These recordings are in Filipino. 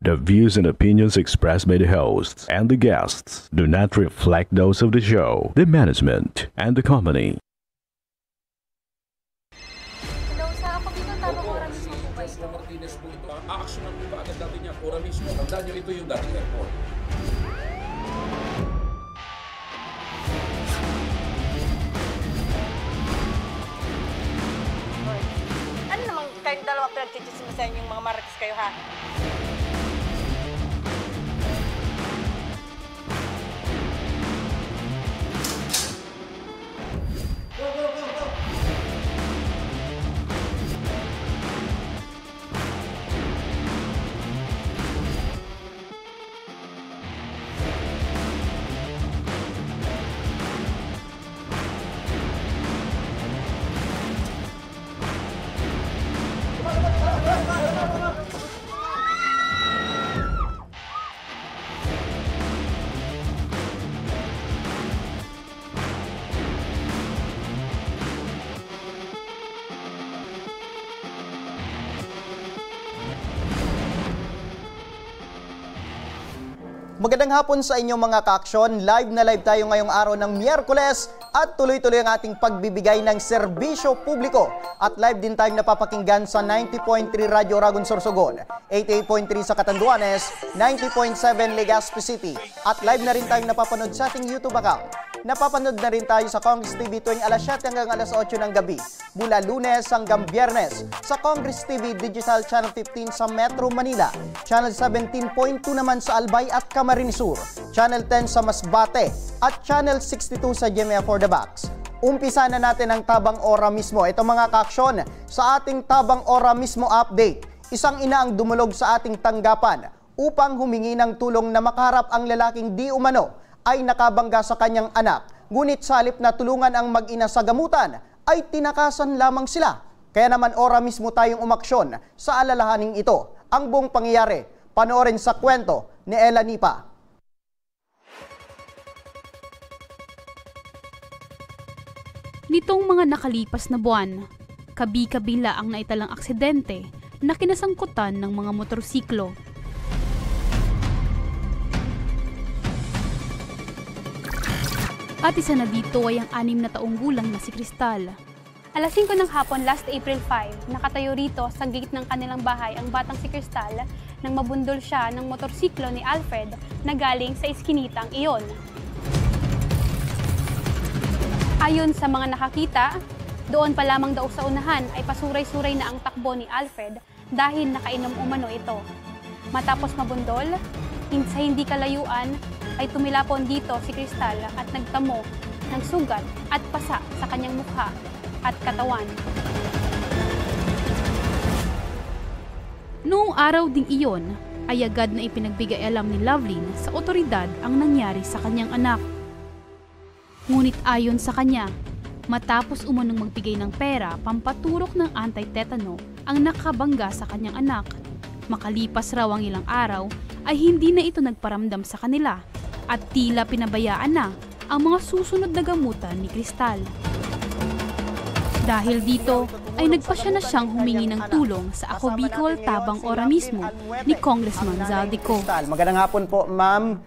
The views and opinions expressed by the hosts and the guests do not reflect those of the show, the management, and the company. Hello, sa ako dito, tamang oras mo po ba ito? Martinez po ito. Aaksyonan po ba agad natin niya? Ora mismo. Tandaan niyo, ito yung dating airport. Ano namang kayong dalawa pinagchichismisan yung mga marites kayo, ha? Magandang hapon sa inyo mga ka-aksyon. Live na live tayo ngayong araw ng Miyerkules at tuloy-tuloy ang ating pagbibigay ng serbisyo publiko. At live din tayong napapakinggan sa 90.3 Radyo Oragon Sorsogon, 88.3 sa Catanduanes, 90.7 Legazpi City. At live na rin tayong napapanood sa ating YouTube account. Napapanood na rin tayo sa Congress TV tuwing alas 7 hanggang alas 8 ng gabi, mula Lunes hanggang Biyernes sa Congress TV Digital Channel 15 sa Metro Manila, Channel 17.2 naman sa Albay at Camarines Sur, Channel 10 sa Masbate at Channel 62 sa GMA for the Box. Umpisa na natin ang Tabang Ora mismo. Ito mga ka-aksyon, sa ating Tabang Ora mismo update, isang ina ang dumulog sa ating tanggapan upang humingi ng tulong na makaharap ang lalaking di umano ay nakabangga sa kanyang anak. Ngunit sa halip na tulungan ang mag-ina sa gamutan, ay tinakasan lamang sila. Kaya naman ora mismo tayong umaksyon sa alalahaning ito. Ang buong pangyayari, panoorin sa kwento ni Ella Nipa. Nitong mga nakalipas na buwan, kabi-kabila ang naitalang aksidente na kinasangkutan ng mga motorsiklo. At isa na dito ay ang 6 na taong gulang na si Cristal. Alas 5 ng hapon, last April 5, nakatayo rito sa gate ng kanilang bahay ang batang si Cristal nang mabundol siya ng motorsiklo ni Alfred na galing sa iskinitang iyon. Ayon sa mga nakakita, doon pa lamang daw sa unahan ay pasuray-suray na ang takbo ni Alfred dahil nakainom umano ito. Matapos mabundol, sa hindi kalayuan, ay tumilapon dito si Cristal at nagtamo ng sugat at pasa sa kanyang mukha at katawan. Noong araw ding iyon, ay agad na ipinagbigay alam ni Lovelyn sa otoridad ang nangyari sa kanyang anak. Ngunit ayon sa kanya, matapos umunong magbigay ng pera pampaturok ng anti-tetano ang nakabangga sa kanyang anak, makalipas raw ang ilang araw ay hindi na ito nagparamdam sa kanila at tila pinabayaan na ang mga susunod na gamutan ni Cristal. Dahil dito ay nagpasya na siyang humingi ng tulong sa Ako Bicol Tabang Ora mismo ni Congressman Zaldico. Magandang hapon po, Ma'am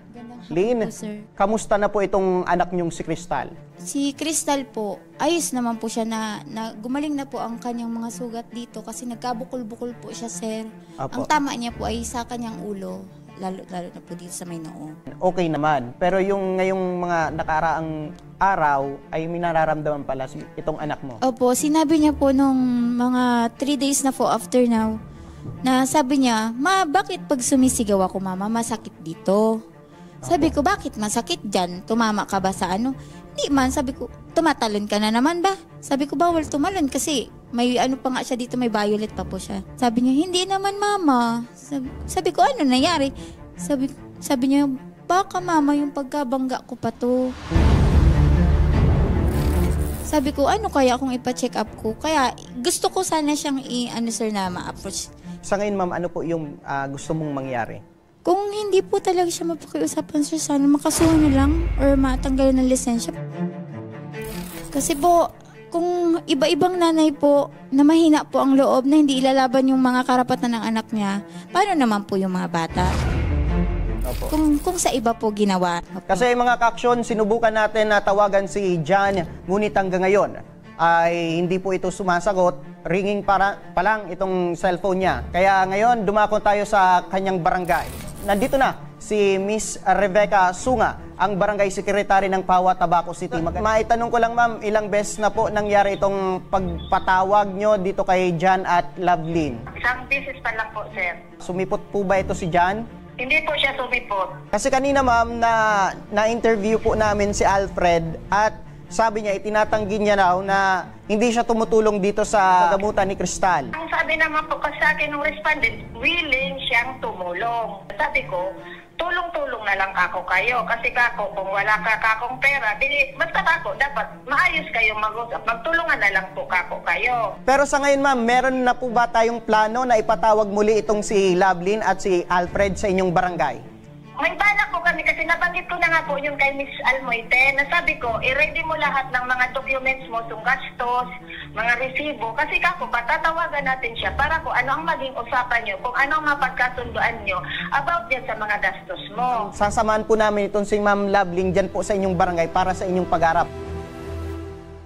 Lynn. Kamusta na po itong anak niyong si Cristal? Si Cristal po, ayos naman po siya na gumaling na po ang kanyang mga sugat dito kasi nagkabukol-bukol po siya, sir. Apo. Ang tama niya po ay sa kanyang ulo, lalo na po dito sa may noo. Okay naman. Pero yung ngayong mga nakaraang araw ay may nararamdaman pala itong anak mo. Opo, sinabi niya po nung mga 3 days na po after now, na sabi niya, "Ma, bakit pag sumisigaw ako, mama, masakit dito?" Sabi ko, "Bakit masakit dyan? Tumama ka ba sa ano?" "Hindi man," sabi ko, "tumatalon ka na naman ba?" Sabi ko, "Bawal tumalon kasi may ano pa nga siya dito, may violet pa po siya." Sabi niya, "Hindi naman, mama." Sabi ko, "Ano nangyari?" Sabi niya, "Baka mama yung pagkabangga ko pa to." Sabi ko, "Ano kaya kung ipa-check up ko?" Kaya gusto ko sana siyang sir, na ma-approach. Sa ngayon, ma'am, ano po yung gusto mong mangyari? Kung hindi po talaga siya mapakiusapan, sir, sana makasuhan na lang or matanggalan ng lisensya. Kasi po, kung iba-ibang nanay po na mahina po ang loob na hindi ilalaban yung mga karapatan ng anak niya, paano naman po yung mga bata? Kung sa iba po ginawa. Kasi mga kaaksyon, sinubukan natin na tawagan si John, ngunit hanggang ngayon ay hindi po ito sumasagot. Ringing pa lang itong cellphone niya. Kaya ngayon, dumako tayo sa kanyang barangay. Nandito na si Miss Rebecca Sunga, ang barangay secretary ng Pawa, Tabaco City. Maitanong ko lang ma'am, ilang beses na po nangyari itong pagpatawag nyo dito kay John at Lovelyn? Isang beses pa lang po, sir. Sumipot po ba ito si John? Hindi po siya sumipot. Kasi kanina ma'am, na-interview po namin si Alfred at sabi niya, itinatanggi niya raw na hindi siya tumutulong dito sa gamutan ni Cristal. Ang sabi naman po kasi sa akin ng respondent, willing siyang tumulong. Sabi ko, tulong-tulong na lang ako kayo. Kasi kako, kung wala ka kakong pera, basta kako, dapat maayos kayong mag-usap. Magtulungan na lang po kako kayo. Pero sa ngayon ma'am, meron na po ba tayong plano na ipatawag muli itong si Lovelyn at si Alfred sa inyong barangay? May balak po kami kasi nabanggit ko na nga po yung kay Miss Almoite na sabi ko, i-ready mo lahat ng mga documents mo, yung gastos, mga resibo. Kasi kako, patatawagan natin siya para kung ano ang maging usapan nyo, kung ano ang mapagkasunduan nyo about yan sa mga gastos mo. Sasamahan po namin itong si Ma'am Lovelyn dyan po sa inyong barangay para sa inyong pag-arap.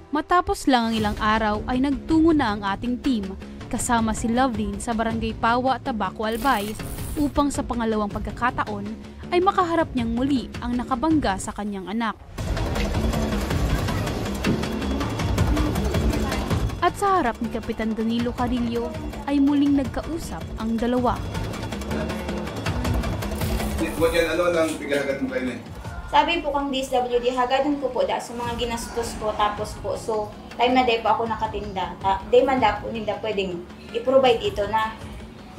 Matapos lang ang ilang araw ay nagtungo na ang ating team kasama si Lovelyn sa barangay Pawa, Tabaco, Albay upang sa pangalawang pagkakataon ay makaharap niyang muli ang nakabangga sa kanyang anak. At sa harap ni Kapitan Danilo Carillo ay muling nagkausap ang dalawa. Ano ang pigahagat mo kayo na? Sabi po kang DSWD, hagadan ko po sa mga ginastos ko, tapos po, so time na day po ako nakatinda. Day man da po nila pwedeng i-provide ito na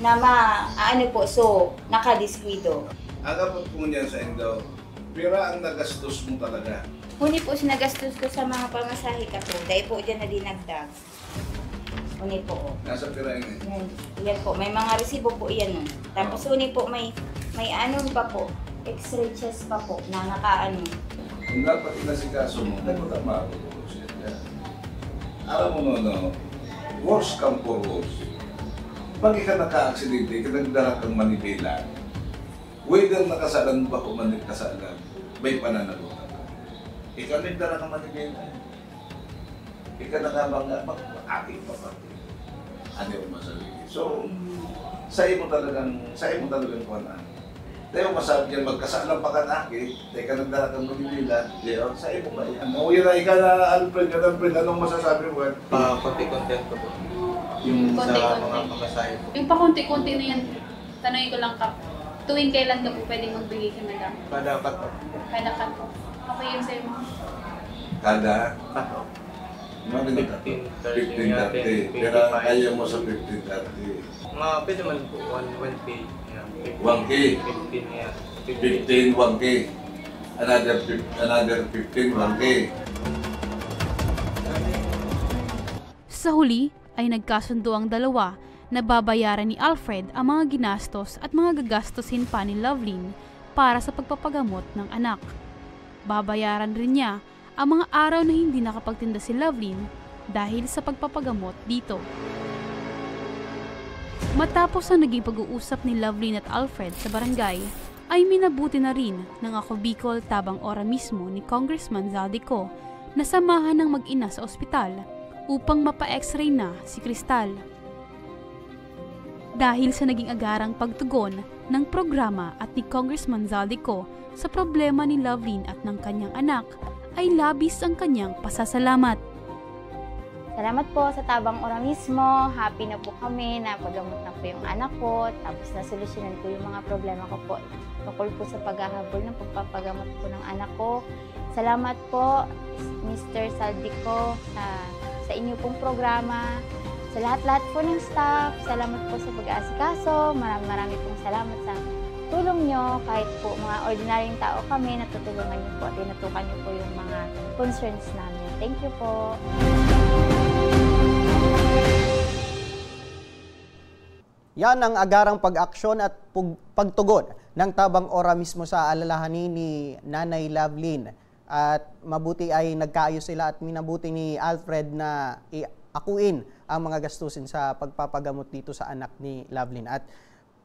ano po, so nakadiskwido. Ang kapag po niyan sa Indo, pira ang nagastos mo talaga. Huni po sinagastos ko sa mga pamasahe ka po, dahil po dyan na dinagdag. Huni po. Nasa pira yun eh. Yan po, may mga resibo po yan. Tapos huni po, may ano pa po, x-ray chest pa po, na nakaano. Kung dapat inasikaso mo, dapat makakutulog siya. Alam mo no, worse come for worse. Pag ikaw naka-aksidente, ikaw nagdara kang Manibela, whether nakasalan ba o manikasalan, may pananagutan ka. Ikaw nagdara kang Manibela. Ikaw nakabangga, mag-aking pa pati. Ano yung masarili. So, sa mo talagang kuhaan. Tayo masabi niyan, magkasalang pa ka na, tayo ka nagdara kang Manibela, sa mo ba yan? O yan na, ikaw na Alfred, anong masasabi mo? Konti-content ko po. Yung sa mga pamasahe po. Yung pakunti-kunti na yan, tanongin ko lang ka, tuwing kailan ka po pwedeng magbigay kay madam? Kada cut po. Kada cut po. Okay yun sa'yo mo. Kada? Cut po. 15-30. Pero kaya mo sa 15-30. Mga pwede man po, 1K. 1K? 15, yeah. 15, 1K. Another 15, 1K. Sa huli ay nagkasundo ang dalawa na babayaran ni Alfred ang mga ginastos at mga gagastusin pa ni Lovelyn para sa pagpapagamot ng anak. Babayaran rin niya ang mga araw na hindi nakapagtinda si Lovelyn dahil sa pagpapagamot dito. Matapos ang naging pag-uusap ni Lovelyn at Alfred sa barangay, ay minabuti na rin ng Ako Bicol Tabang Ora mismo ni Congressman Zaldico na samahan ng mag-ina sa ospital upang mapa-x-ray na si Cristal. Dahil sa naging agarang pagtugon ng programa at ni Congressman Zaldico sa problema ni Lovelyn at ng kanyang anak, ay labis ang kanyang pasasalamat. Salamat po sa Tabang Ora mismo. Happy na po kami na pagamot na po yung anak ko. Tapos nasolusyonan ko yung mga problema ko po. Tungkol po sa paghahabol ng pagpapagamot po ng anak ko. Salamat po, Mr. Zaldico, sa inyo pong programa. Sa lahat-lahat po ng staff, salamat po sa pag-aasikaso. Marami pong salamat sa tulong nyo. Kahit po mga ordinaryong tao kami, natutulungan nyo po at tinutukan nyo po yung mga concerns namin. Thank you po. Yan ang agarang pag-aksyon at pagtugon ng Tabang Ora mismo sa alalahanin ni Nanay Lovelyn At mabuti ay nagkaayos sila at minabuti ni Alfred na iakuin ang mga gastusin sa pagpapagamot dito sa anak ni Lovelyn. At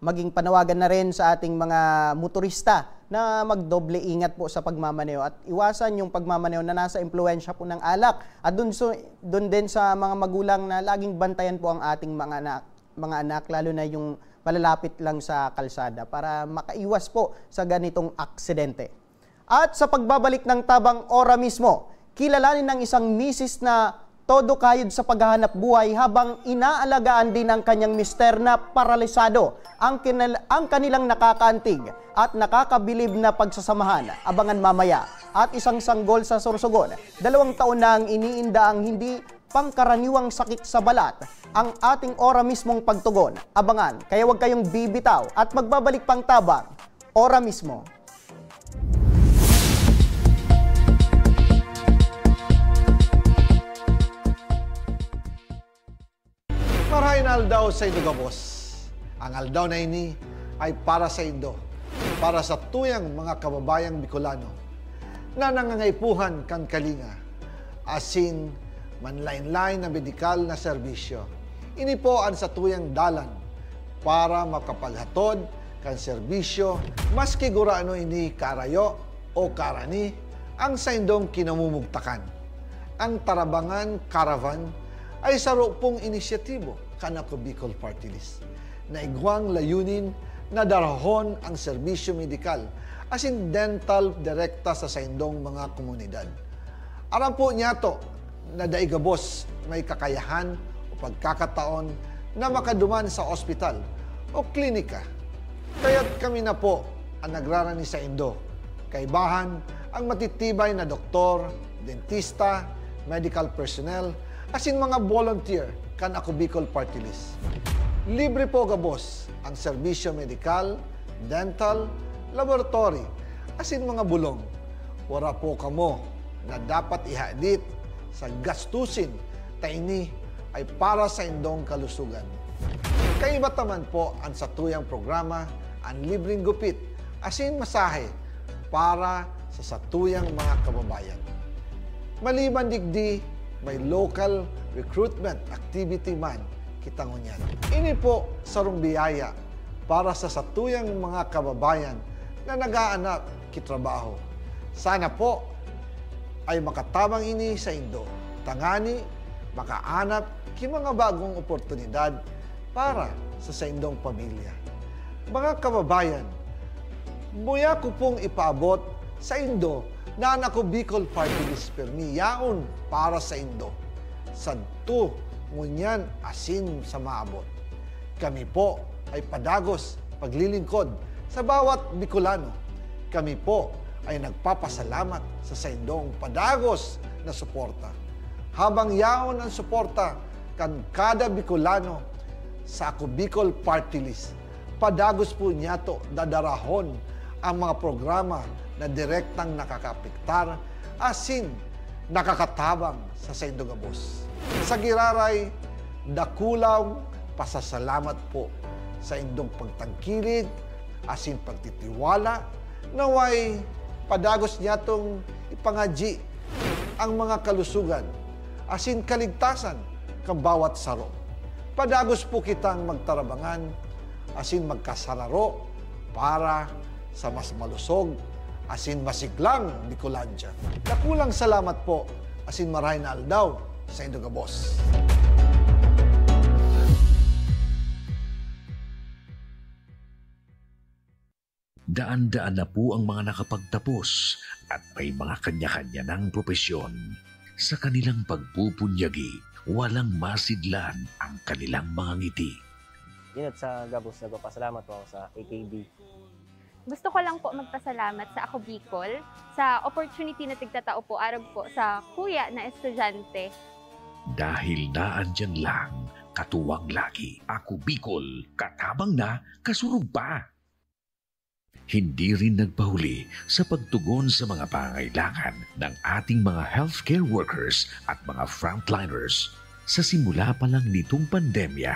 maging panawagan na rin sa ating mga motorista na magdoble ingat po sa pagmamaneho at iwasan yung pagmamaneho na nasa impluwensya po ng alak. At dun din sa mga magulang na laging bantayan po ang ating mga anak, lalo na yung malalapit lang sa kalsada para makaiwas po sa ganitong aksidente. At sa pagbabalik ng Tabang Ora mismo, kilalanin ng isang misis na todo kayod sa paghahanap buhay habang inaalagaan din ang kanyang mister na paralisado. Ang kanilang nakakaantig at nakakabilib na pagsasamahan, abangan mamaya. At isang sanggol sa Sorsogon, 2 taon na ang iniinda ang hindi pangkaraniwang sakit sa balat. Ang ating ora mismong pagtugon, abangan, kaya huwag kayong bibitaw at magbabalik pang Tabang Ora mismo. Marahin aldaw sa Indo Gabos. Ang aldaw na ini ay para sa Indo, para sa tuyang mga kababayang Bicolano na nangangaipuhan kan kalinga, asin manlain-lain na medikal na serbisyo. Ini po ang sa tuyang dalan para makapaghatod kan serbisyo maski guraano ini karayo o karani ang sa Indong kinamumugtakan. Ang Tarabangan Caravan ay saro pong inisyatibo kanako Bicol Party List na igwang layunin na darahon ang serbisyo medikal asin dental direkta sa saindong mga komunidad. Aram po niya to na daigabos may kakayahan o pagkakataon na makaduman sa ospital o klinika. Kaya't kami na po ang nagrarani sa Indo. Kaibahan ang matitibay na doktor, dentista, medical personnel, asin mga volunteer kan ako Bicol Party List. Libre po gabos ang serbisyo medikal, dental, laboratory, asin mga bulong. Wala po kamo na dapat ihadit sa gastusin taini ay para sa indong kalusugan. Kaiba taman po ang satuyang programa ang libreng gupit asin masahe para sa satuyang mga kababayan. Maliban digdi, may local recruitment activity man kitang unyan. Ini po sarong biyaya para sa satuyang mga kababayan na nag-aanap kitrabaho. Sana po ay makatabang ini sa Indo. Tangani, makaanap ki mga bagong oportunidad para sa Indong pamilya. Mga kababayan, buya ko pong ipaabot sa Indo na ako Bicol Party List permi yaon para sa Indo. Sadto ngunyan asin sa maabot. Kami po ay padagos paglilingkod sa bawat Bicolano. Kami po ay nagpapasalamat sa saindong padagos na suporta. Habang yaon ang suporta kan kada Bicolano sa ako Bicol Party List, padagos po niya to dadarahon ang mga programa na direktang nakakapiktar asin nakakatabang sa Saindong Gabos. Sa giraray, dakulaw pasasalamat po sa indong pagtangkilig asin pagtitiwala naway padagos niya tong ipangadji ang mga kalusugan asin kaligtasan kang bawat saro. Padagos po kitang magtarabangan asin magkasararo para sa mas malusog asin masiglang Bicolandia. Dakulang salamat po asin maray na aldaw sa Indong Gabos. Daan-daan na po ang mga nakapagtapos at may mga kanya-kanya ng propesyon. Sa kanilang pagpupunyagi, walang masidlan ang kanilang mga ngiti. Yun at sa Gabos, nagpapasalamat po ako sa AKB. Gusto ko lang po magpasalamat sa Ako Bicol sa opportunity na tigtatao po arog po sa kuya na estudyante. Dahil naandyan lang, katuwang lagi, Ako Bicol, katabang na, kasurog pa. Hindi rin nagpahuli sa pagtugon sa mga pangailangan ng ating mga healthcare workers at mga frontliners. Sa simula pa lang nitong pandemya,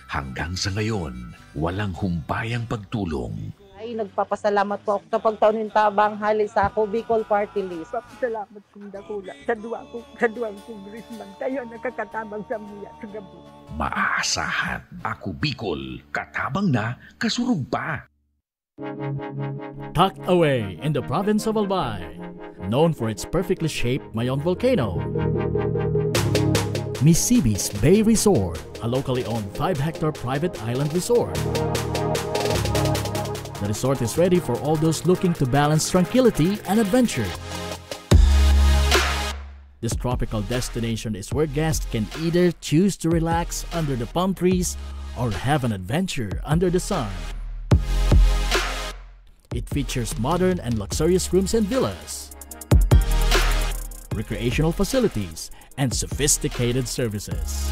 hanggang sa ngayon, walang humpayang pagtulong. Ay, nagpapasalamat po ako sa pagtaunin tabang hali sa ako, Bicol Party List. Papasalamat kong dakula sa duwang congressman. Tayo nakakatabang sa miya sa gabi. Maaasahan, Ako Bicol, katabang na, kasurug pa. Tucked away in the province of Albay, known for its perfectly shaped Mayon volcano, Misibis Bay Resort, a locally owned 5-hectare private island resort. The resort is ready for all those looking to balance tranquility and adventure. This tropical destination is where guests can either choose to relax under the palm trees or have an adventure under the sun. It features modern and luxurious rooms and villas, recreational facilities, and sophisticated services.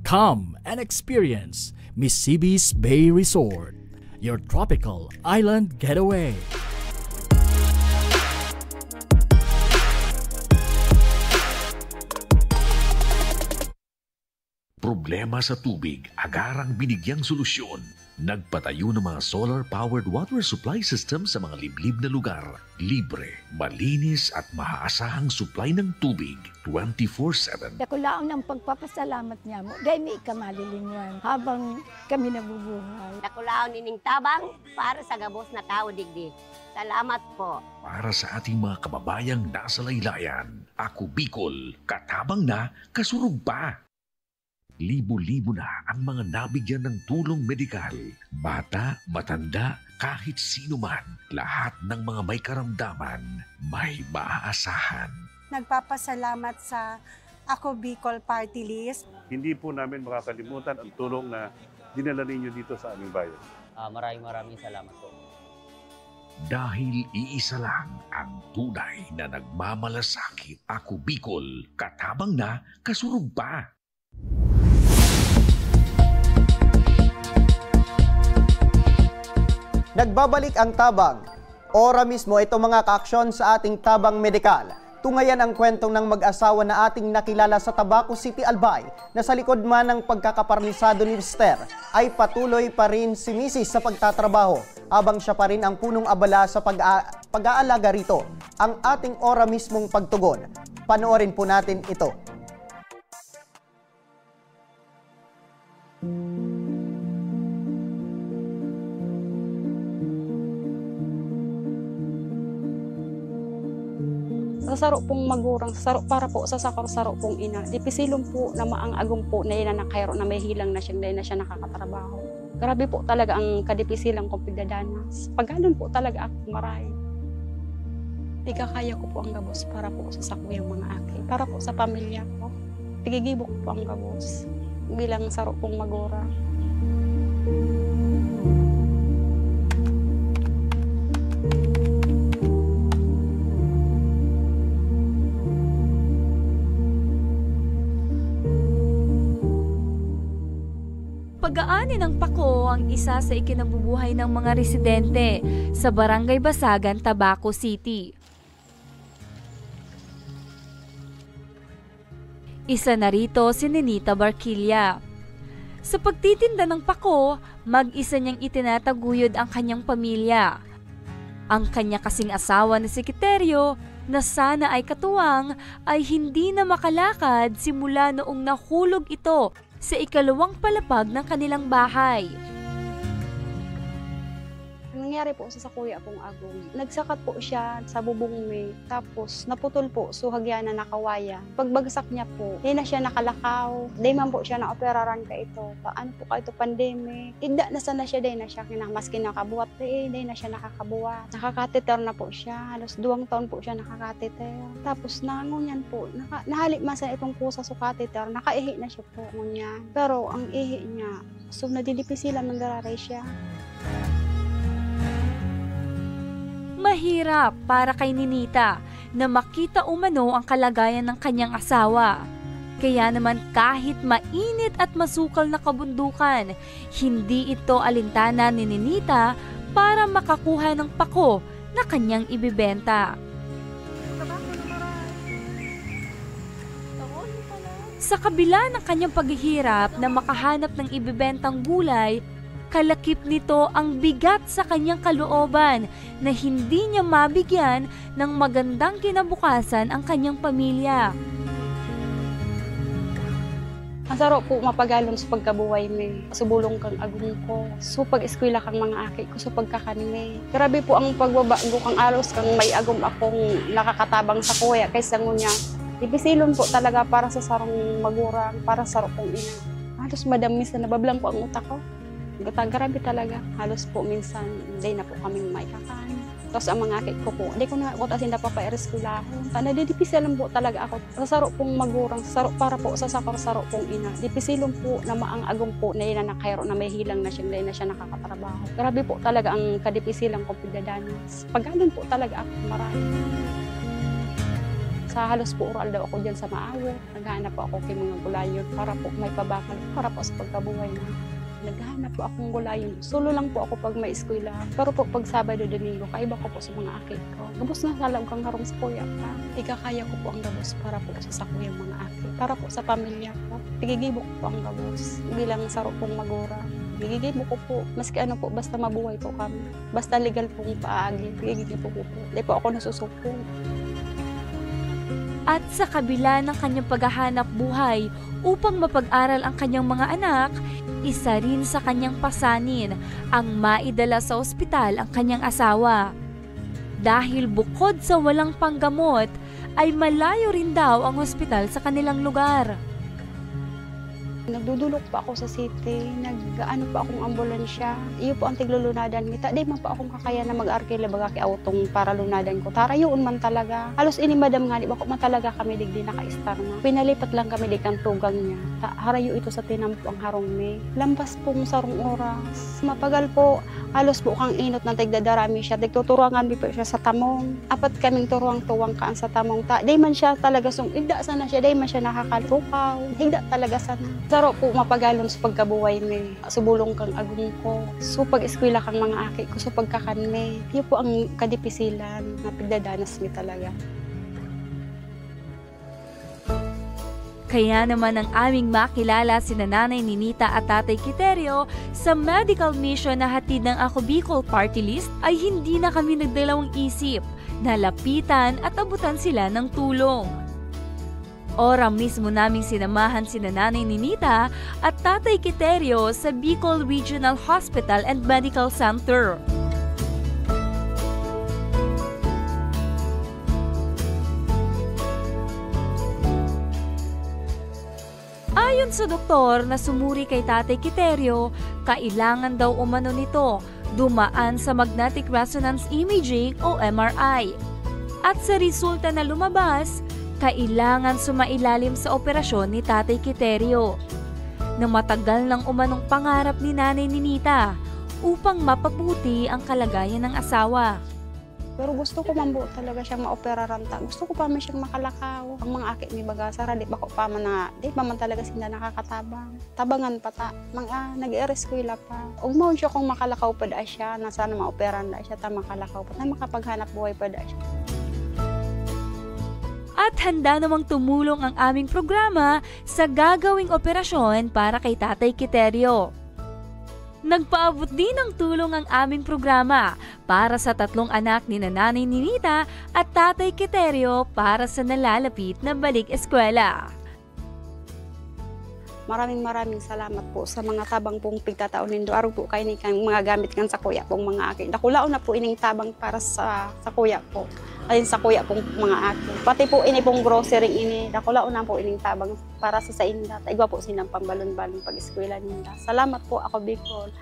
Come and experience Misibis Bay Resort, your tropical island getaway. Problema sa tubig, agarang binigyang solusyon. Nagpatayo ng mga solar-powered water supply system sa mga liblib na lugar. Libre, malinis at maaasahang supply ng tubig 24/7. Dakulaon ng pagpapasalamat niya mo. Dahil may kamalilinwan habang kami nabubuhay. Dakulaon nining tabang para sa gabos na tao digdi. Salamat po. Para sa ating mga kababayang nasa laylayan, Ako Bicol, katabang na, kasurug pa. Libo-libo na ang mga nabigyan ng tulong medikal. Bata, matanda, kahit sino man, lahat ng mga may karamdaman, may maaasahan. Nagpapasalamat sa Ako Bicol Party List. Hindi po namin makakalimutan ang tulong na dinala ninyo dito sa aming bayan. Maraming salamat po. Dahil iisa lang ang tunay na nagmamalasakit. Ako Bicol, katabang na, kasurug pa. Nagbabalik ang tabang. Ora mismo ito mga kaaksyon sa ating tabang medikal. Tungayan ang kwentong ng mag-asawa na ating nakilala sa Tabaco City, Albay, na sa likod man ng pagkakaparnisado ni Mister ay patuloy pa rin si Mrs. sa pagtatrabaho habang siya pa rin ang punong abala sa pag-aalaga rito. Ang ating ora mismong pagtugon. Panoorin po natin ito. Sa saro pong magurang, saro para po sa saro pong ina. Dipisilong po na maang agong po na yun na nakayro na may hilang na siya, dahil na siya nakakatrabaho. Grabe po talaga ang kadipisilang kong pigdadanas. Pag ganun po talaga ako maray. Ikakaya ko po ang gabos para po sa sakuyang mga aki, para po sa pamilya ko. Tigigibo ko po ang gabos bilang saro pong magurang. Pag-aani ng pako ang isa sa ikinabubuhay ng mga residente sa Barangay Basagan, Tabaco City. Isa na rito si Ninita Barquilla. Sa pagtitinda ng pako, mag-isa niyang itinataguyod ang kanyang pamilya. Ang kanya kasing asawa na sekreteryo na sana ay katuwang ay hindi na makalakad simula noong nahulog ito sa ikalawang palapag ng kanilang bahay. Nangyari po sa kuya pong agong. Nagsakat po siya sa bubong may, tapos naputol po suhagyan na nakawaya. Pagbagsak niya po, di na siya nakalakaw. Di man po siya na-operaran ka ito. Paano po ka ito pandemic? Ida na sana siya, di na siya maski nakabuhat, di na siya nakakabuhat. Nakakateter na po siya. Halos 2 taon po siya nakakateter. Tapos nangunyan po, nahalik man sa itong kusa sa kateter, nakaihi na siya po ngunyan. Pero ang ihi niya, so nadilipisilan ng gararay siya. Mahirap para kay Ninita na makita umano ang kalagayan ng kanyang asawa. Kaya naman kahit mainit at masukal na kabundukan, hindi ito alintana ni Ninita para makakuha ng pako na kanyang ibibenta. Sa kabila ng kanyang paghihirap na makahanap ng ibibentang gulay, kalakip nito ang bigat sa kanyang kalooban na hindi niya mabigyan ng magandang kinabukasan ang kanyang pamilya. Ang saro po mapagalon sa pagkabuhay may subulong kang agong ko. So pag-eskwela kang mga aki ko, so pagkakanime. Grabe po ang pagbabago kang alos kang may agom akong nakakatabang sa kuya kaysa ngunya. Ipisilon po talaga para sa sarong magurang, para sa sarong ina. Halos madamis na nabablang po ang utak ko. Grabe talaga. Halos po minsan hindi na po kaming maikakain. Tapos ang mga akit ko po, hindi ko na ako tasin na papaireskulahon. Nadidipisilon po talaga ako. Sa saro pong magurang, saro para po sa saro pong ina. Dipisilon po na maang agong po na yun na nakayro na may hilang na siya, na siya nakakatrabaho. Grabe po talaga ang kadipisilang kong pagdadanas. Paggalan po talaga ako marami. Sa halos po oral daw ako dyan sa Maawo. Naghahanap po ako kay mga gulayon para po may pabakal, para po sa pagkabuhay na. Naghahanap po akong gulayon. Solo lang po ako pag may eskwela. Pero po pag Sabado, Domingo, kaiba ko po sa mga akit ko. Gabos na sa loob kang harong sa kuya pa. Ikakaya ko po ang gabos para po sa kuya mga akit. Para po sa pamilya ko. Tigigibo ko po ang gabos. Bilang saro pong magura. Tigigibo ko po. Maski ano po, basta mabuhay po kami. Basta legal pong paagi. Tigigibo ko po. Hindi po ako nasusuko. At sa kabila ng kanyang paghahanap buhay upang mapag-aral ang kanyang mga anak, isa rin sa kanyang pasanin ang maidala sa ospital ang kanyang asawa. Dahil bukod sa walang panggamot, ay malayo rin daw ang ospital sa kanilang lugar. Nagdudulok pa ako sa city, nag-ano pa akong ambulansya. Iyo po ang tiglulunadan kita. Di man pa akong kakaya na mag-arkila baga ki autong para lunadan ko. Tara yun man talaga. Halos ini madam nga, di ba ko man talaga kami digdi naka-star na. Pinalipat lang kami di kang tugang niya. Harayo ito sa tinampo ang harong may. Lampas pong sarong oras. Mapagal po, halos po kang inot na tigdadarami siya. Tigtuturuangan po siya sa tamong. Apat kaming turuang-tuwang kaan sa tamong ta. Di man siya talaga higda sana siya. Di man siya nakakalukaw. Higda talaga sana. Saro po mapagalon sa pagkabuhay may subulong kang agong ko. So pag-eskwela kang mga aki ko, so pagkakanme. Yun po ang kadipisilan na pagdadanas mi talaga. Kaya naman ang aming makilala si Nanay Ninita at Tatay Quiterio sa medical mission na hatid ng Ako Bicol Party List ay hindi na kami nagdalawang isip na lapitan at abutan sila ng tulong. Ora mismo naming sinamahan si Nanay Ninita at Tatay Quiterio sa Bicol Regional Hospital and Medical Center. Ayon sa doktor na sumuri kay Tatay Quiterio, kailangan daw umano nito dumaan sa magnetic resonance imaging o MRI. At sa resulta na lumabas, kailangan sumailalim sa operasyon ni Tatay Quiterio na matagal ng umanong pangarap ni Nanay Ninita upang mapabuti ang kalagayan ng asawa. Pero gusto ko man po talaga siyang maoperaran ta. Gusto ko pa man siyang makalakaw. Ang mga akit ni Bagasara, di ba ko pa man na, di ba man talaga sila nakakatabang. Tabangan pa ta. Nag-ereskwela pa. Ugmahon siya kung makalakaw pa da siya, na sana maoperan da siya, ta makalakaw pa, na makapaghanap buhay pa da siya. At handa namang tumulong ang aming programa sa gagawing operasyon para kay Tatay Quiterio. Nagpaabot din ng tulong ang aming programa para sa 3 anak ni Nanay Ninita at Tatay Quiterio para sa nalalapit na balik eskwela. Maraming salamat po sa mga tabang pong pigtataon nindo. Araw po kayo ni mga gamit kan sa kuya pong mga akin. Nakulao na po ining tabang para sa kuya po. Ayun sa kuya pong mga akin. Pati po ini pong grocery ini. Nakulao na po ining tabang para sa inda. Igwa po sinang pambalon-balon pag-eskwela ninda. Salamat po, Ako Bicol.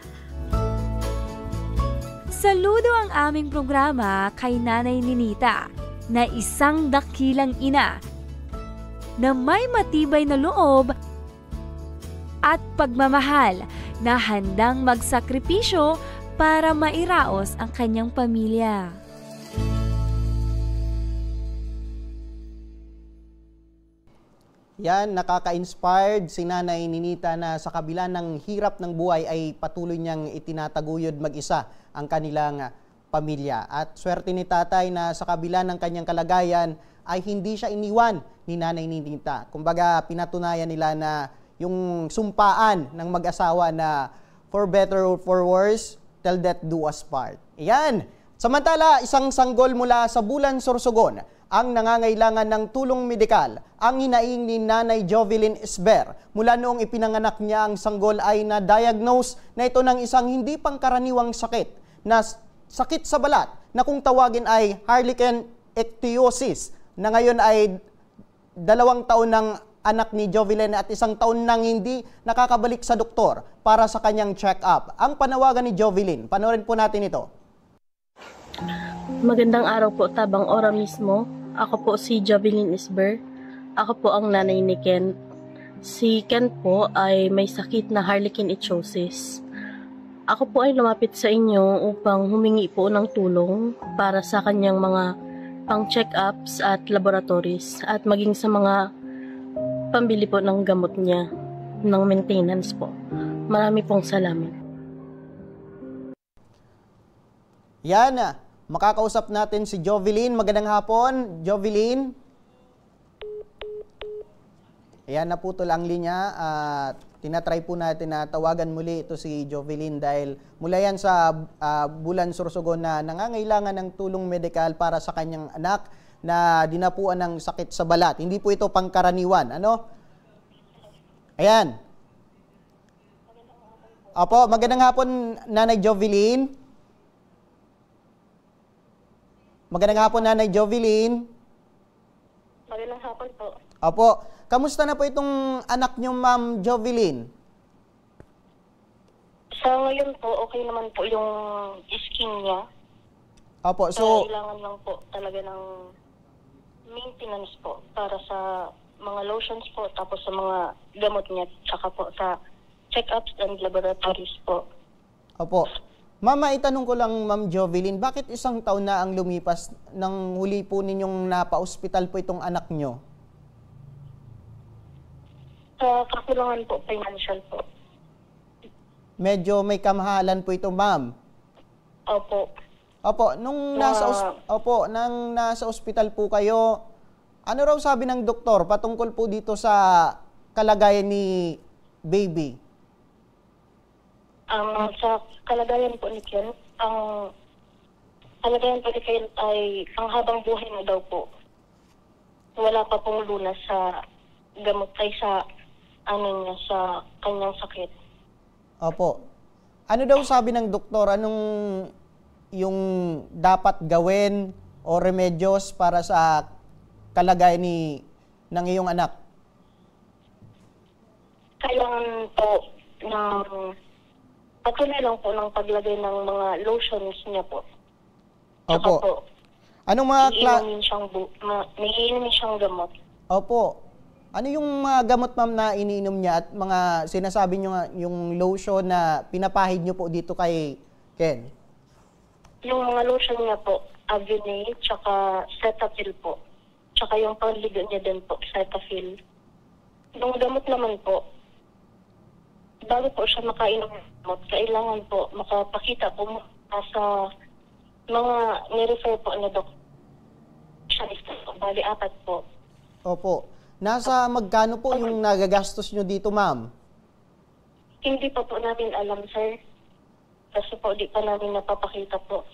Saludo ang aming programa kay Nanay Ninita na isang dakilang ina na may matibay na loob at pagmamahal na handang magsakripisyo para mairaos ang kanyang pamilya. Yan, nakaka-inspired si Nanay Ninita na sa kabila ng hirap ng buhay ay patuloy niyang itinataguyod mag-isa ang kanilang pamilya. At swerte ni tatay na sa kabila ng kanyang kalagayan ay hindi siya iniwan ni Nanay Ninita. Kumbaga, pinatunayan nila na yung sumpaan ng mag-asawa na for better or for worse, till death do us part. Ayan. Samantala, isang sanggol mula sa Bulan, Sorsogon ang nangangailangan ng tulong medikal. Ang hinaing ni Nanay Jovelyn Esber. Mula noong ipinanganak niya, ang sanggol ay na-diagnose na ito ng isang hindi pangkaraniwang sakit, na sakit sa balat, na kung tawagin ay Harlequin ichthyosis, na ngayon ay 2 taon ng anak ni Jovelyn at 1 taon nang hindi nakakabalik sa doktor para sa kanyang check-up. Ang panawagan ni Jovelyn, panoorin po natin ito. Magandang araw po, Tabang Ora mismo. Ako po si Jovelyn Esber. Ako po ang nanay ni Ken. Si Ken po ay may sakit na Harlequin ichthyosis. Ako po ay lumapit sa inyo upang humingi po ng tulong para sa kanyang mga pang-check-ups at laboratories at maging sa mga pambili po ng gamot niya, ng maintenance po. Marami pong salamat. Yan, makakausap natin si Jovelyn. Magandang hapon, Jovelyn. Ayan, naputol ang linya at tinatry po natin na tawagan muli ito si Jovelyn dahil mula yan sa Bulan, Sorsogon na nangangailangan ng tulong medikal para sa kanyang anak na dinapuan ng sakit sa balat. Hindi po ito pangkaraniwan. Ano? Ayan. Opo, magandang hapon, Nanay Jovelyn. Magandang hapon, Nanay Jovelyn. Magandang hapon po. Opo. Kamusta na po itong anak niyo, Ma'am Jovelyn? Sa ngayon po, okay naman po yung skin niya. Opo, so kailangan lang po talaga ng maintenance po para sa mga lotions po, tapos sa mga gamot niya, tsaka po sa check-ups and laboratories po. Opo. Mama, itanong ko lang, Ma'am Jovelyn, bakit 1 taon na ang lumipas nang huli po ninyong napa-ospital po itong anak nyo? Kakulangan po, financial po. Medyo may kamahalan po ito, Ma'am. Opo. Opo, nung nasa ospital po kayo, ano raw sabi ng doktor patungkol po dito sa kalagayan ni baby? Sa kalagayan po ni Ken, ang kalagayan po ni Ken ay ang habang buhay na daw po. Wala pa pong lunas sa gamot ay sa niya, sa kanyang sakit. Opo. Ano daw sabi ng doktor? Anong yung dapat gawin o remedyos para sa kalagayan ng iyong anak? Kailangan po ng patuloy lang po ng paglagay ng mga lotions niya po. Opo. Po, anong mga may iinumin siyang gamot. Opo. Ano yung mga gamot, Ma'am, na iniinom niya at mga sinasabi niyo nga yung lotion na pinapahid niyo po dito kay Ken? Yung mga lotion niya po, Avenate, tsaka Cetaphil po. Tsaka yung panligo niya din po, Cetaphil. Yung gamot naman po, bago po siya makainom ng gamot, kailangan po makapakita po sa mga nirefer po na doktor. Bali, 4 po. Opo. Nasa magkano po yung nagagastos nyo dito, Ma'am? Hindi pa po namin alam, sir. Kasi po, di pa namin napapakita po.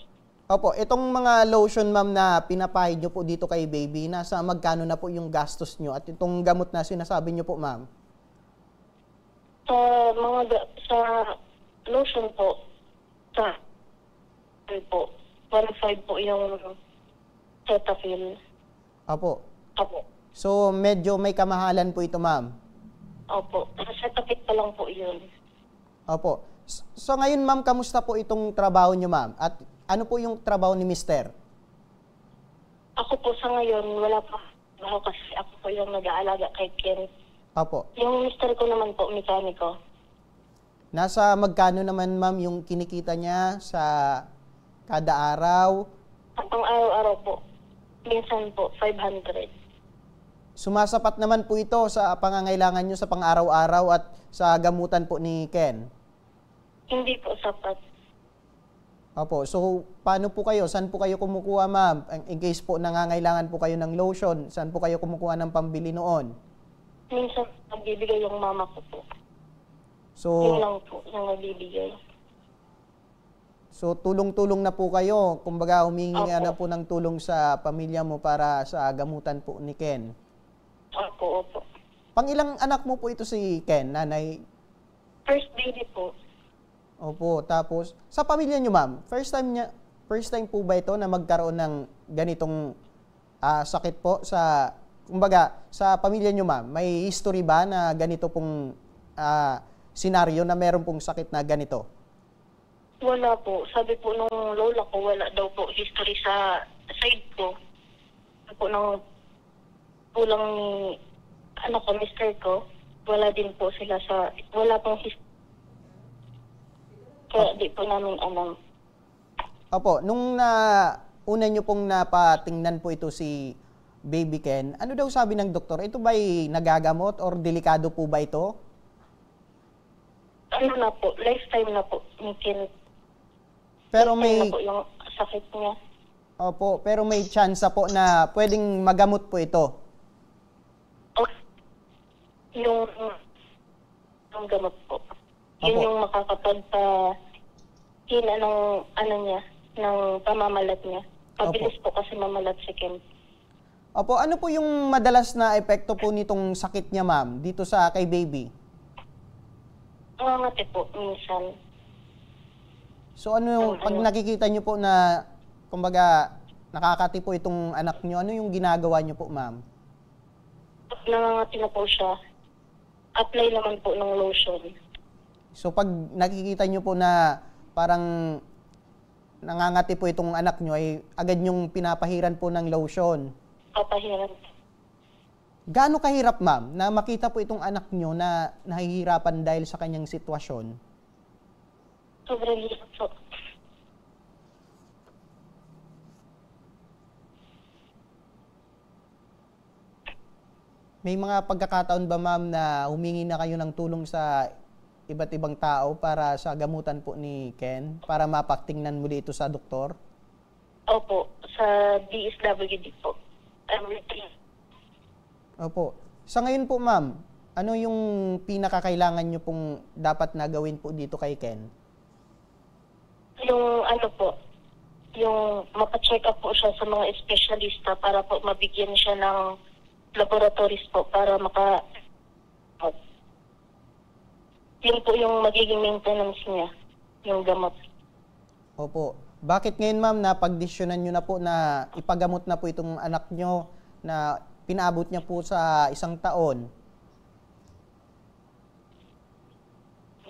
Opo, itong mga lotion, Ma'am, na pinapahid nyo po dito kay baby, nasa magkano na po yung gastos nyo? At itong gamot na sinasabi nyo po, Ma'am? Sa lotion po, sa 1.5 po yung Cetaphil. Opo. Opo. So, medyo may kamahalan po ito, Ma'am? Opo. Sa tapit pa lang po yun. Opo. So, ngayon, Ma'am, kamusta po itong trabaho nyo, Ma'am? At ano po yung trabaho ni Mister? Ako po sa ngayon, wala pa kasi ako po yung nag-aalaga kay Ken. Opo. Yung mister ko naman po, mekaniko. Nasa magkano naman, Ma'am, yung kinikita niya sa kada araw? Ang araw-araw po, minsan po, 500. Sumasapat naman po ito sa pangangailangan nyo sa pang-araw-araw at sa gamutan po ni Ken? Hindi po sapat. Opo, so paano po kayo? Saan po kayo kumukuha, ma'am? In case po nangangailangan po kayo ng lotion, saan po kayo kumukuha ng pambili noon? Minsan, nagbibigay yung mama ko po. So, Yun lang po, yung nagbibigay. So tulong-tulong na po kayo. Kumbaga humingi na po ng tulong sa pamilya mo para sa gamutan po ni Ken. Opo. Pangilang anak mo po ito si Ken, nanay? First baby po. Opo, tapos sa pamilya niyo, ma'am, first time po ba ito na magkaroon ng ganitong sakit po sa kumbaga sa pamilya niyo, ma'am? May history ba na ganito pong senaryo na meron pong sakit na ganito? Wala po. Sabi po nung lola ko, wala daw po history sa side ko. Sabi po nung pulang ni ko, mister ko, wala din po sila sa, wala pong history. Kaya di po namin alam. Opo, nung una nyo pong napatingnan po ito si Baby Ken, ano daw sabi ng doktor? Ito ba'y nagagamot or delikado po ba ito? Ano na po, lifetime na po ni Ken. Pero may... na po yung sakit niya. Opo, pero may chance po na pwedeng magamot po ito. Yung gamot po. Yun yung makakapagpa-hina ng niya, ng pamamalat niya. Pabilis po kasi mamalat si Ken. Opo, ano po yung madalas na epekto po nitong sakit niya, ma'am, dito sa kay baby? Ngangati po, minsan. So ano yung, pag nakikita niyo po na, kumbaga, nakakati po itong anak niyo, ano yung ginagawa niyo po, ma'am? Nangangati na po siya. Apply naman po ng lotion. So pag nakikita niyo po na parang nangangati po itong anak niyo, ay agad niyong pinapahiran po ng lotion. Papahiran. Gaano kahirap, ma'am, na makita po itong anak niyo na nahihirapan dahil sa kanyang sitwasyon? Sobrang hirap po. May mga pagkakataon ba, ma'am, na humingi na kayo ng tulong sa iba't ibang tao para sa gamutan po ni Ken? Para mapaktingnan muli ito sa doktor? Opo, sa DSWD po. Opo. Sa ngayon po, ma'am, ano yung pinakakailangan nyo pong dapat na gawin po dito kay Ken? Yung yung mapacheck up po siya sa mga espesyalista para po mabigyan siya ng laboratories po para yun po yung magiging maintenance niya, yung gamot. Opo. Bakit ngayon, ma'am, napagdesisyonan nyo na po na ipagamot na po itong anak nyo na pinaabot niya po sa 1 taon?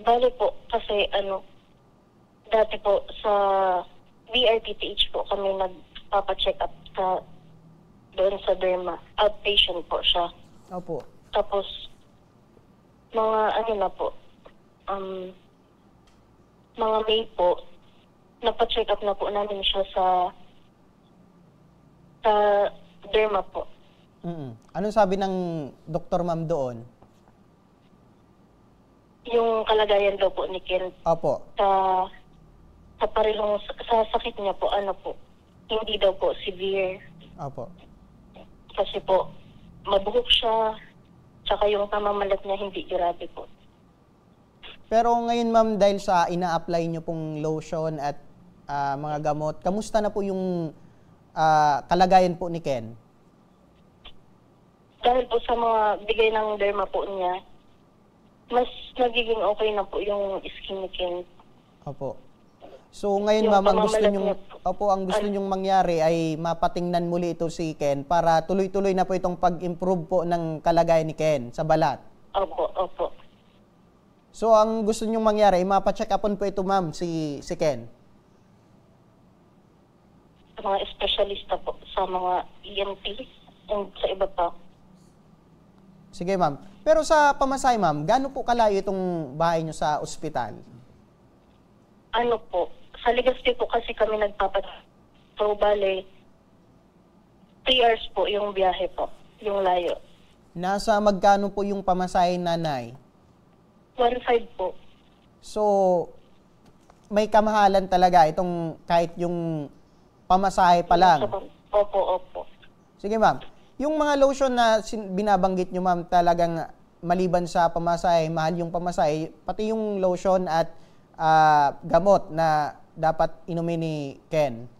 Bali po, kasi dati po sa BRPTH po kami nagpapacheck up doon sa derma. Outpatient po siya. Opo. Tapos, mga mga May po, napacheck up na po namin siya sa derma po. Anong sabi ng doktor, ma'am, doon? Yung kalagayan daw po ni Ken. Opo. Sa parilong, sa sakit niya po, hindi daw po severe. Opo. Kasi po, mabuhok siya, tsaka yung pamamalat niya hindi grabe po. Pero ngayon, ma'am, dahil sa ina-apply nyo pong lotion at mga gamot, kamusta na po yung kalagayan po ni Ken? Dahil po sa mga bigay ng derma po niya, mas nagiging okay na po yung skin ni Ken. Opo. So ngayon, ma'am, ang gusto nyong mangyari ay mapatingnan muli ito si Ken para tuloy-tuloy na po itong pag-improve po ng kalagayan ni Ken sa balat. Opo. So ang gusto nyong mangyari ay mapacheck upon po ito, ma'am, si Ken. Sa mga espesyalista po, sa mga ENT and sa iba pa. Sige, ma'am. Pero sa pamasahe, ma'am, gaano po kalayo itong bahay nyo sa ospital? Sa Legazpi po kasi kami So, bale, 3 hours po yung biyahe po, yung layo. Nasa magkano po yung pamasahe, nanay? 1.5 po. So, may kamahalan talaga itong kahit yung pamasahe pa lang. Opo. Sige ma'am, yung mga lotion na binabanggit nyo ma'am, talagang maliban sa pamasahe, mahal yung pamasahe, pati yung lotion at gamot na dapat inumin ni Ken.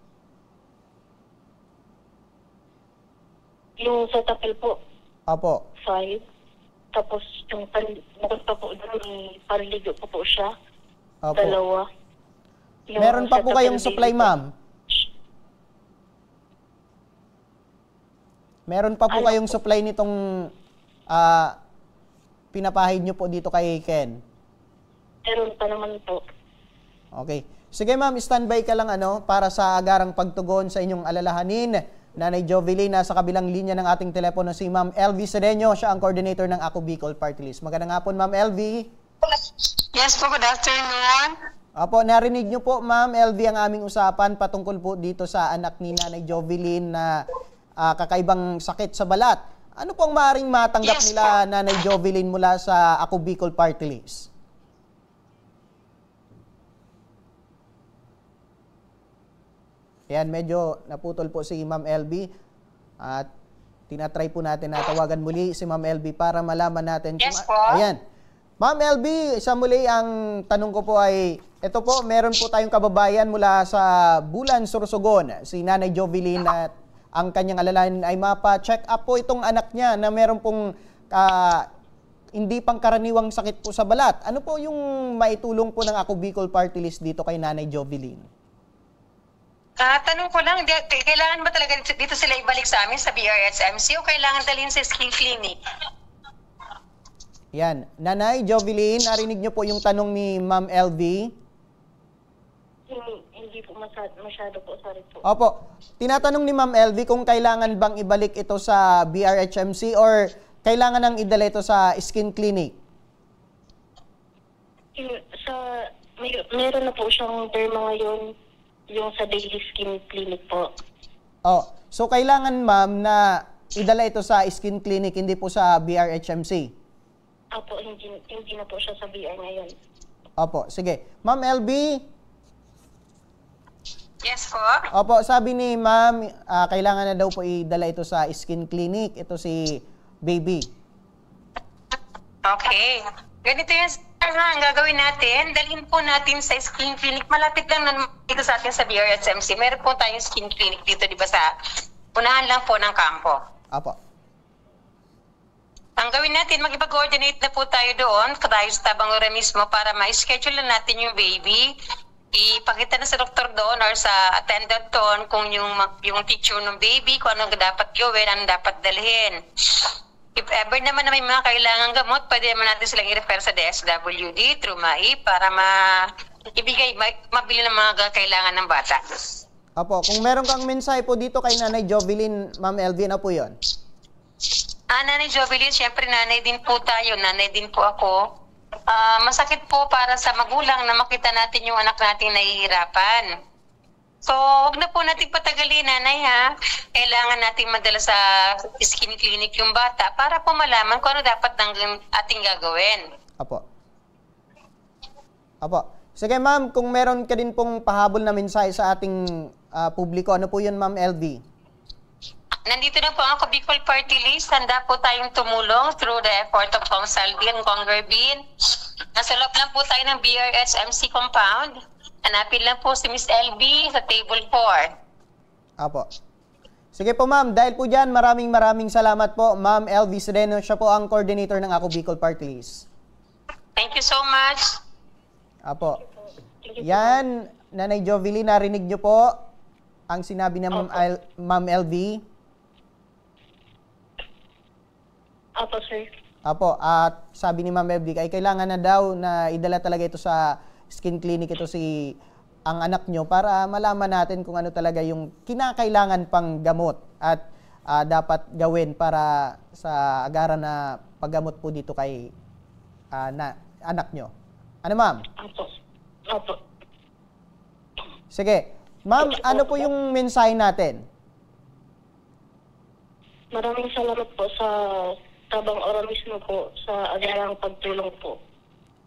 Yung sa tapil po, Opo. 5. Tapos yung bukod pa po doon, panligo pa po siya. Opo. 2. Meron pa po kayong supply ma'am? Meron pa po kayong supply nitong pinapahid nyo po dito kay Ken? Meron pa naman po. Okay. Sige ma'am, standby ka lang para sa agarang pagtugon sa inyong alalahanin. Nanay Jovelyn, nasa kabilang linya ng ating telepono si Ma'am LV Sedeño. Siya ang coordinator ng Ako Bicol Party List. Magandang hapon Ma'am LV. Yes po, good afternoon. Apo, narinig nyo po Ma'am LV ang aming usapan patungkol po dito sa anak ni Nanay Jovelyn na kakaibang sakit sa balat. Ano pong maaaring matanggap nila Nanay Jovelyn mula sa Ako Bicol Party List? Ayan, medyo naputol po si Ma'am LB at tinatry po natin na tawagan muli si Ma'am LB para malaman natin. Yes po. Ayan. Ma'am LB, sa muli ang tanong ko po ay, ito po, meron po tayong kababayan mula sa Bulan, Sorsogon, si Nanay Jovelyn at ang kanyang alalahanin ay mapa-check up po itong anak niya na meron pong hindi pangkaraniwang sakit po sa balat. Ano po yung maitulong po ng Ako Bicol Party List dito kay Nanay Jovelyn? Tanong ko lang, kailangan ba talaga dito sila ibalik sa amin sa BRHMC o kailangan dalhin sa skin clinic? Yan. Nanay Jovelyn, narinig niyo po yung tanong ni Ma'am LV? Hindi po masyado po, sorry po. Opo. Tinatanong ni Ma'am LV kung kailangan bang ibalik ito sa BRHMC or kailangan nang idala ito sa skin clinic? Meron na po siyang derma ngayon, yung sa daily skin clinic po. So kailangan ma'am na idala ito sa skin clinic, hindi po sa BRHMC? Opo, hindi na po siya sa BR ngayon. Opo, sige. Ma'am LB? Yes po. Opo, sabi ni ma'am, kailangan na daw po idala ito sa skin clinic. Ito si baby. Okay. Ganito yan, sir, ang gagawin natin, dalhin po natin sa skin clinic. Malapit lang dito sa atin sa BRHMC. Meron po tayong skin clinic dito, di ba, sa unahan lang po ng kampo. Apo. Ang gawin natin, mag-coordinate na po tayo doon, tayo sa Tabang Ora mismo para ma-schedule na natin yung baby. Ipakita na sa doktor doon or sa attendant doon kung yung picture ng baby, kung anong dapat gawin, anong dapat dalhin. If ever naman na may mga kailangan gamot, pwede naman natin silang i-refer sa DSWD through MAI para mabili ng mga kailangan ng bata. Apo, kung meron kang mensahe po dito kay Nanay Jovelyn, Ma'am LV, na po yun? Nanay Jovelyn, siyempre nanay din po tayo, nanay din po ako. Masakit po para sa magulang na makita natin yung anak natin nahihirapan. So, huwag na po natin patagalin, nanay ha. Kailangan natin madala sa skin clinic yung bata para po malaman kung ano dapat ating gagawin. Apo. Apo. Sige ma'am, kung meron ka din pong pahabol na mensahe sa ating publiko, ano po yun Ma'am LV? Nandito na po ang Ako Bicol Party List. Handa po tayong tumulong through the effort of Kong Saldi and Kong Gerbin. Nasa loob lang po tayo ng BRHMC compound. Hanapin lang po si Miss LB sa table 4. Apo. Sige po ma'am, dahil po dyan, maraming salamat po. Ma'am LV Sedeño, siya po ang coordinator ng Ako Bicol Party List. Thank you so much. Apo. Yan, Nanay Jovelyn, narinig niyo po ang sinabi ng Ma'am LV? Apo, sir. Apo, at sabi ni Ma'am LV, ay kailangan na daw na idala talaga ito sa skin clinic ito ang anak nyo para malaman natin kung ano talaga yung kinakailangan pang gamot at dapat gawin para sa agaran na paggamot po dito kay anak nyo. Ano ma'am? Opo. Sige. Ma'am, ano po yung mensahe natin? Maraming salamat po sa Tabang Ora mismo po sa agarang pagtulong po.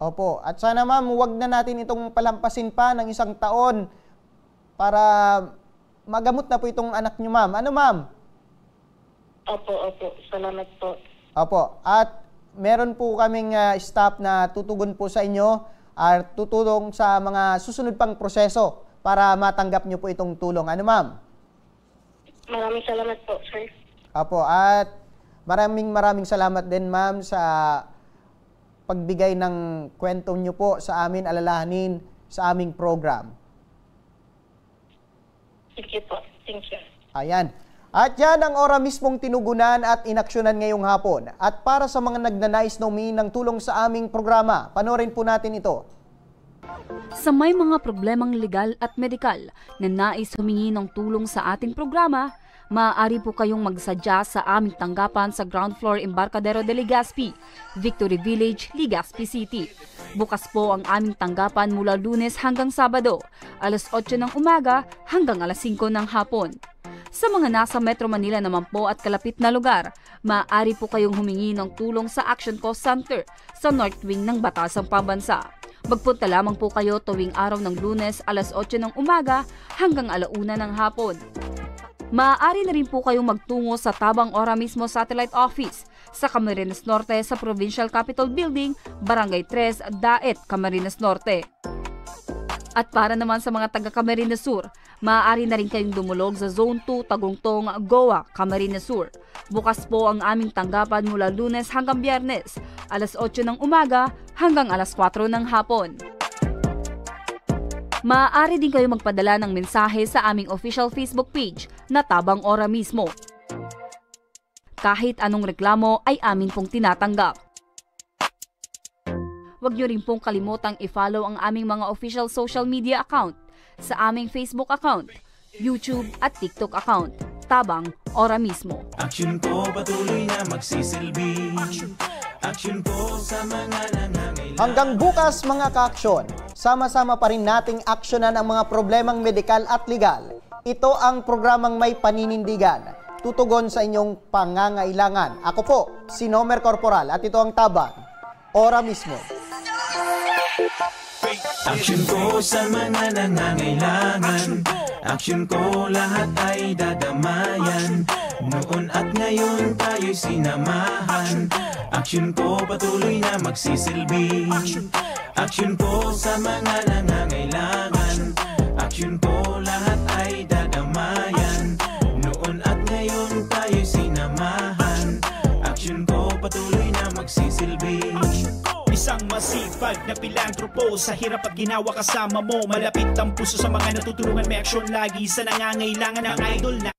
Opo. At sana ma'am, huwag na natin itong palampasin pa ng 1 taon para magamot na po itong anak nyo, ma'am. Ano, ma'am? Opo. Salamat po. Opo. At meron po kaming staff na tutugon po sa inyo at tutulong sa mga susunod pang proseso para matanggap nyo po itong tulong. Ano, ma'am? Maraming salamat po, sir. Opo. At maraming salamat din, ma'am, sa pagbigay ng kwento nyo po sa amin, alalahanin sa aming program. Thank you po. Thank you. Ayan. At yan ang ora mismong tinugunan at inaksyonan ngayong hapon. At para sa mga nagnanais na humingi ng tulong sa aming programa, panoorin po natin ito. Sa may mga problemang legal at medikal na nais humingi ng tulong sa ating programa, maaari po kayong magsadya sa aming tanggapan sa ground floor Embarcadero de Legazpi, Victory Village, Legazpi City. Bukas po ang aming tanggapan mula Lunes hanggang Sabado, alas 8 ng umaga hanggang alas 5 ng hapon. Sa mga nasa Metro Manila naman po at kalapit na lugar, maaari po kayong humingi ng tulong sa Action Call Center sa North Wing ng Batasang Pambansa. Magpunta lamang po kayo tuwing araw ng Lunes alas 8 ng umaga hanggang alauna ng hapon. Maaari na rin po kayong magtungo sa Tabang Ora mismo Satellite Office sa Camarines Norte sa Provincial Capitol Building, Barangay 3, Daet, Camarines Norte. At para naman sa mga taga Camarines Sur, maaari na rin kayong dumulog sa Zone 2, Tagungtong, Goa, Camarines Sur. Bukas po ang aming tanggapan mula Lunes hanggang Biyernes, alas 8 ng umaga hanggang alas 4 ng hapon. Maaari din kayo magpadala ng mensahe sa aming official Facebook page na Tabang Ora mismo. Kahit anong reklamo ay amin pong tinatanggap. Huwag niyo rin pong kalimutang i-follow ang aming mga official social media account sa aming Facebook account, YouTube at TikTok account, Tabang Ora mismo. Action po patuloy na magsisilbi. Action po sa mga nangangailangan. Hanggang bukas mga ka-aksyon, sama-sama pa rin nating aksyonan ang mga problemang medikal at legal. Ito ang programang may paninindigan, tutugon sa inyong pangangailangan. Ako po, si Nomer Corporal at ito ang Tabang Ora mismo. Action ko sa mga nangangailangan. Action ko lahat ay dadamayan. Noon at ngayon tayo'y sinamahan. Action ko patuloy na magsisilbi. Action ko sa mga nangangailangan. Action ko lahat ay dadamayan. Noon at ngayon tayo'y sinamahan. Action ko patuloy na magsisilbi. Isang masipag na pilantropo, sa hirap at ginawa kasama mo. Malapit ang puso sa mga natutulungan, may aksyon lagi sa nangangailangan ng idol na